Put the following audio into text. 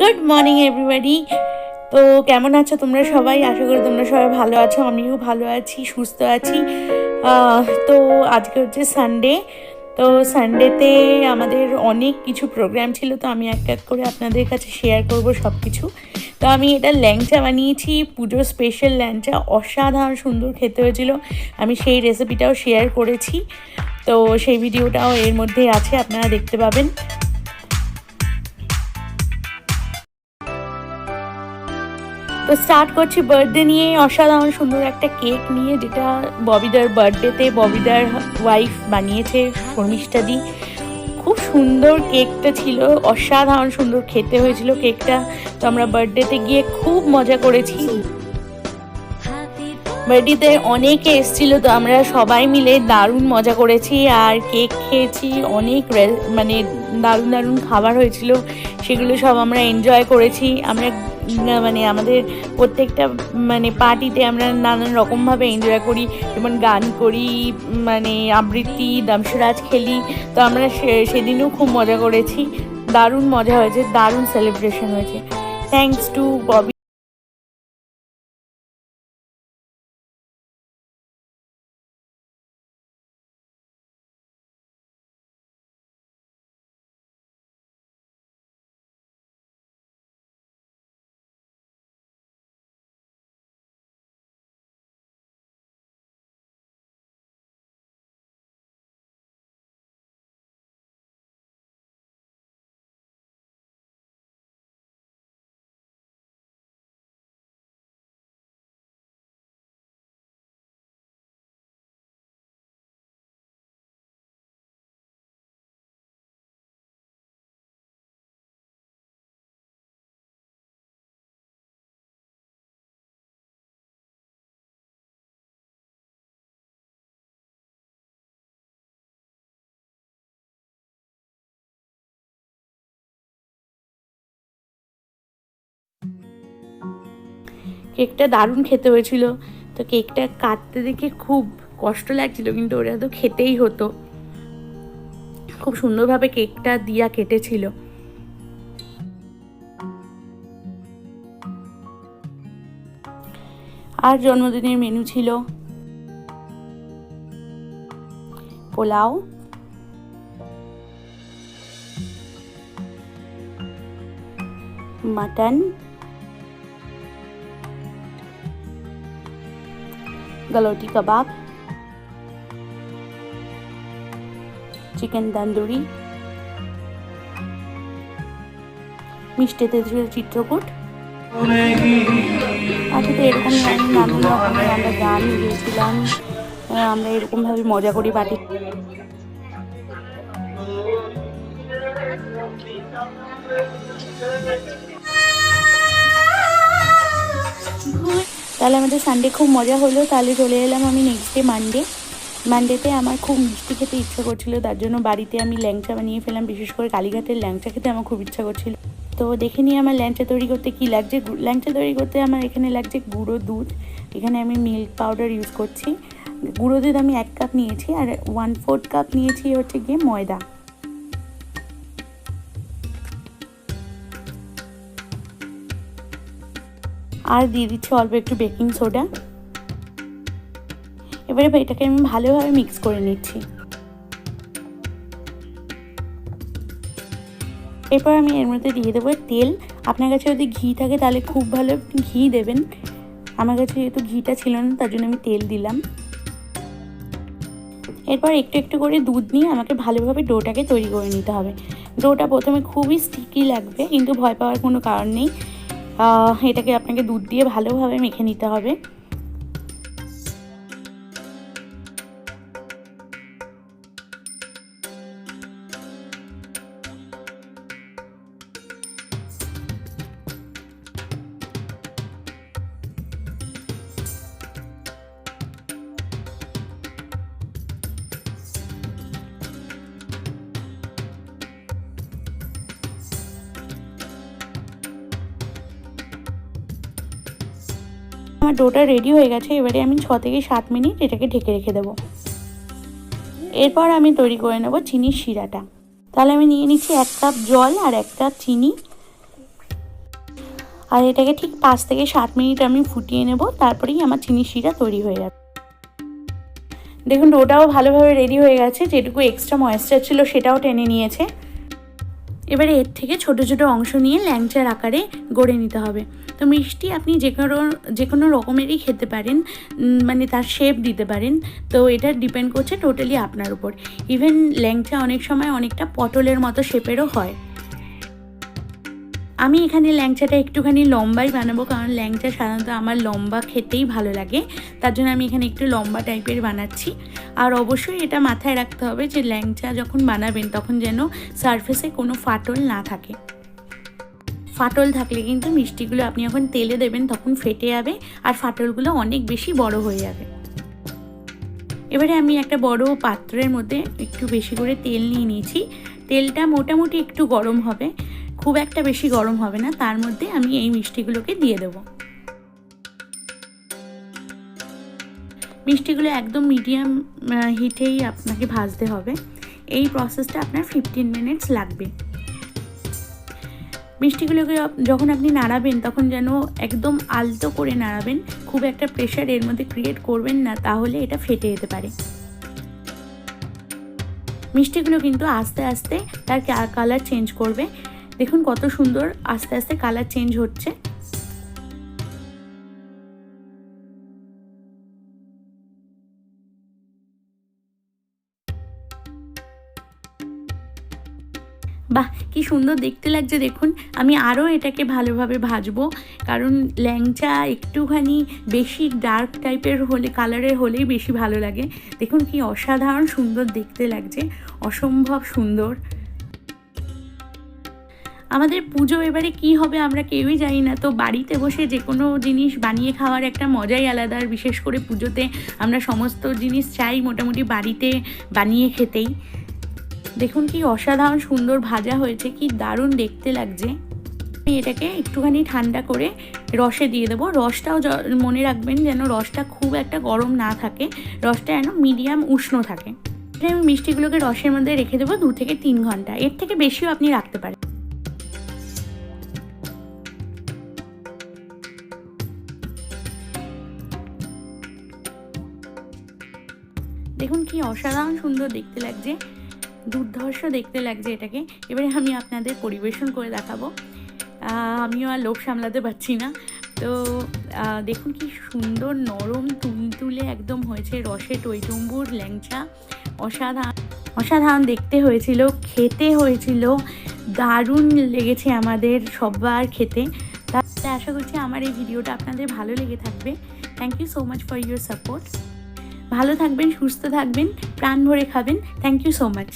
Good morning everybody. তো কেমন আছো তোমরা সবাই? আশা করি তোমরা সবাই ভালো আছো, আমিও ভালো আছি, সুস্থ আছি। তো আজকে হচ্ছে সানডে। তো সানডেতে আমাদের অনেক কিছু প্রোগ্রাম ছিল, তো আমি এক এক করে আপনাদের কাছে শেয়ার করব সব কিছু। তো আমি এটা ল্যাংচা বানিয়েছি, পুজোর স্পেশাল ল্যাংচা, অসাধারণ সুন্দর খেতে হয়েছিল। আমি সেই রেসিপিটাও শেয়ার করেছি, তো সেই ভিডিওটাও এর মধ্যেই আছে, আপনারা দেখতে পাবেন। তো স্টার্ট করছি বার্থডে নিয়ে, অসাধারণ সুন্দর একটা কেক নিয়ে, যেটা ববিদার বার্থডেতে ববিদার ওয়াইফ বানিয়েছে, শর্মিষ্ঠাদি। খুব সুন্দর কেকটা ছিল, অসাধারণ সুন্দর খেতে হয়েছিল কেকটা। তো আমরা বার্থডেতে গিয়ে খুব মজা করেছি। বার্থডেতে অনেকে এসেছিলো, তো আমরা সবাই মিলে দারুণ মজা করেছি আর কেক খেয়েছি। অনেক মানে দারুণ দারুণ খাবার হয়েছিল, সেগুলো সব আমরা এনজয় করেছি। আমরা মানে আমাদের প্রত্যেকটা মানে পার্টিতে আমরা নানান রকমভাবে এনজয় করি, যেমন গান করি, মানে আবৃত্তি, দামসরাজ খেলি। তো আমরা সেদিনও খুব মজা করেছি, দারুণ মজা হয়েছে, দারুণ সেলিব্রেশন হয়েছে। Thanks to Bobby. কেকটা দারুণ খেতে হয়েছিল। তো কেকটা কাটতে দেখে খুব কষ্ট লাগছিল, কিন্তু ওরা তো খেতেই হতো। খুব সুন্দরভাবে কেকটা দিয়া কেটেছিল। আর জন্মদিনের মেনু ছিল পোলাও, মাটন, গলৌটি কাবাব, চিকেন তন্দুরি, মিষ্টিতে ছিল চিত্রকূট। আচ্ছা, তো এরকম নানান রকমের আমরা গান গিয়েছিলাম, আমরা এরকমভাবে মজা করি বাড়ি। তাহলে আমাদের সানডে খুব মজা হলো। তাহলে চলে এলাম আমি নেক্সট ডে মানডেতে আমার খুব মিষ্টি খেতে ইচ্ছা করছিল, তার জন্য বাড়িতে আমি ল্যাংচা বানিয়ে ফেলাম। বিশেষ করে কালীঘাটের ল্যাংচা খেতে আমার খুব ইচ্ছা করছিল। তো দেখে নিয়ে আমার ল্যাংচা তৈরি করতে কী লাগছে। ল্যাংচা তৈরি করতে আমার এখানে লাগছে গুঁড়ো দুধ। এখানে আমি মিল্ক পাউডার ইউজ করছি। গুঁড়ো দুধ আমি 1 কাপ নিয়েছি, আর 1/4 কাপ নিয়েছি হচ্ছে গিয়ে ময়দা। আর দিয়ে দিচ্ছি অল্প একটু বেকিং সোডা। এবারে এটাকে আমি ভালোভাবে মিক্স করে নিচ্ছি। এরপর আমি এর মধ্যে দিয়ে দেবো তেল। আপনার কাছে যদি ঘি থাকে তাহলে খুব ভালো, ঘি দেবেন। আমার কাছে যেহেতু ঘিটা ছিল না, তার জন্য আমি তেল দিলাম। এরপর একটু একটু করে দুধ নিয়ে আমাকে ভালোভাবে ডোটাকে তৈরি করে নিতে হবে। ডোটা প্রথমে খুবই স্টিকি লাগবে, কিন্তু ভয় পাওয়ার কোনো কারণ নেই। এটাকে আপনাকে দুধ দিয়ে ভালোভাবে মেখে নিতে হবে। আমার ডোটা রেডি হয়ে গেছে। এবারে আমি 6 থেকে 7 মিনিট এটাকে ঢেকে রেখে দেবো। এরপর আমি তৈরি করে নেব চিনির শিরাটা। তাহলে আমি নিয়ে নিচ্ছি 1 কাপ জল আর 1 কাপ চিনি। আর এটাকে ঠিক 5 থেকে 7 মিনিট আমি ফুটিয়ে নেব, তারপরেই আমার চিনি শিরা তৈরি হয়ে যাবে। দেখুন ডোটাও ভালোভাবে রেডি হয়ে গেছে, যেটুকু এক্সট্রা ময়েশ্চার ছিল সেটাও টেনে নিয়েছে। এবারে এর থেকে ছোট ছোট অংশ নিয়ে ল্যাংচার আকারে গড়ে নিতে হবে। তো মিষ্টি আপনি যে কোনো রকমেরই খেতে পারেন, মানে তার শেপ দিতে পারেন। তো এটা ডিপেন্ড করছে টোটালি আপনার উপর। ইভেন ল্যাংচা অনেক সময় অনেকটা পটলের মতো শেপেরও হয়। আমি এখানে ল্যাংচাটা একটুখানি লম্বাই বানাবো, কারণ ল্যাংচা সাধারণত আমার লম্বা খেতেই ভালো লাগে, তার জন্য আমি এখানে একটু লম্বা টাইপের বানাচ্ছি। আর অবশ্যই এটা মাথায় রাখতে হবে যে ল্যাংচা যখন বানাবেন তখন যেন সারফেসে কোনো ফাটল না থাকে। ফাটল থাকলে কিন্তু মিষ্টিগুলো আপনি যখন তেলে দেবেন তখন ফেটে যাবে, আর ফাটলগুলো অনেক বেশি বড় হয়ে যাবে। এবারে আমি একটা বড় পাত্রের মধ্যে একটু বেশি করে তেল নিয়ে নিয়েছি। তেলটা মোটামুটি একটু গরম হবে, খুব একটা বেশি গরম হবে না। তার মধ্যে আমি এই মিষ্টিগুলোকে দিয়ে দেব। মিষ্টিগুলো একদম মিডিয়াম হিটেই আপনাকে ভাজতে হবে। এই প্রসেসটা আপনার 15 মিনিটস লাগবে। মিষ্টিগুলোকে যখন আপনি নাড়াবেন তখন যেন একদম আলতো করে নাড়াবেন, খুব একটা প্রেশার এর মধ্যে ক্রিয়েট করবেন না, তাহলে এটা ফেটে যেতে পারে। মিষ্টিগুলো কিন্তু আস্তে আস্তে তার কালার চেঞ্জ করবে। দেখুন কত সুন্দর আস্তে আস্তে কালার চেঞ্জ হচ্ছে। বাহ, কি সুন্দর দেখতে লাগছে দেখুন। আমি আরও এটাকে ভালোভাবে ভাজবো, কারণ ল্যাংচা একটুখানি বেশি ডার্ক টাইপের হলে, কালারের হলেই বেশি ভালো লাগে। দেখুন কি অসাধারণ সুন্দর দেখতে লাগছে, অসম্ভব সুন্দর। আমাদের পুজো এবারে কি হবে আমরা কেউই জানি না, তো বাড়িতে বসে যে কোনো জিনিস বানিয়ে খাওয়ার একটা মজাই আলাদা। আর বিশেষ করে পুজোতে আমরা সমস্ত জিনিস চাই মোটামুটি বাড়িতে বানিয়ে খেতেই। দেখুন কি অসাধারণ সুন্দর ভাজা হয়েছে, কি দারুণ দেখতে লাগছে। আমি এটাকে একটুখানি ঠান্ডা করে রসে দিয়ে দেবো। রসটাও মনে রাখবেন যেন রসটা খুব একটা গরম না থাকে, রসটা যেন মিডিয়াম উষ্ণ থাকে। আমি মিষ্টিগুলোকে রসের মধ্যে রেখে দেবো 2 থেকে 3 ঘন্টা, এর থেকে বেশিও আপনি রাখতে পারেন। দেখুন কি অসাধারণ সুন্দর দেখতে লাগছে, দুর্ধর্ষ দেখতে লাগছে এটাকে। এবারে আমি আপনাদের পরিবেশন করে দেখাবো। আমিও আর লোভ সামলাতে পারছি না। তো দেখুন কি সুন্দর নরম তুলতুলে একদম হয়েছে, রসে টইটুম্বুর ল্যাংচা। অসাধারণ দেখতে হয়েছিল, খেতে হয়েছিল দারুণ লেগেছে আমাদের সবার খেতে। তাহলে আশা করছি আমার এই ভিডিওটা আপনাদের ভালো লেগে থাকবে। Thank you so much for your support. ভালো থাকবেন, সুস্থ থাকবেন, প্রাণ ভরে খাবেন। Thank you so much.